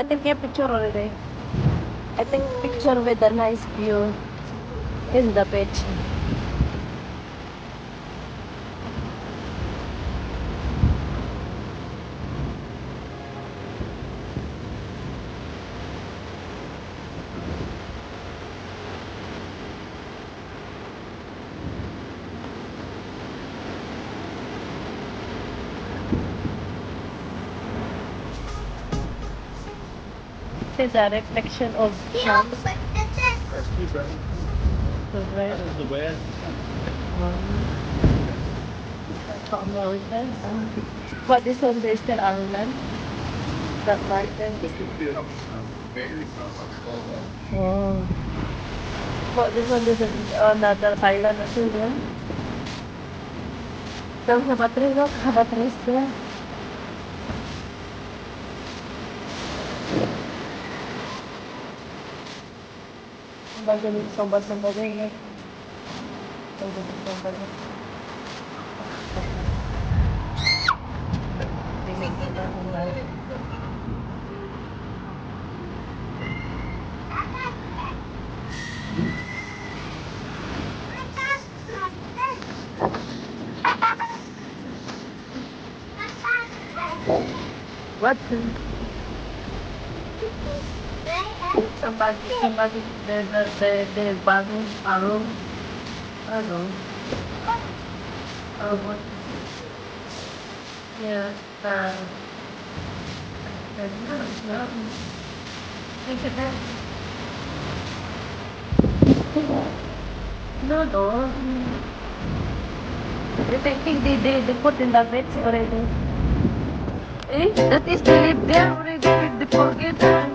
I think a picture already. I think picture with a nice view in the beach. This is a reflection of sun. That's me, bro. Right? That is the way. American. What this one is still Ireland? That mountain. This could be a very Oh. What this one is another Thailand as well. Don't have a tree, look, have a tree there. Magaling sobat ng magaling. What? Somebody, the bago, what? Yeah, look at that. No. I think they put in the beds already. Eh, that is the live there already with the forget.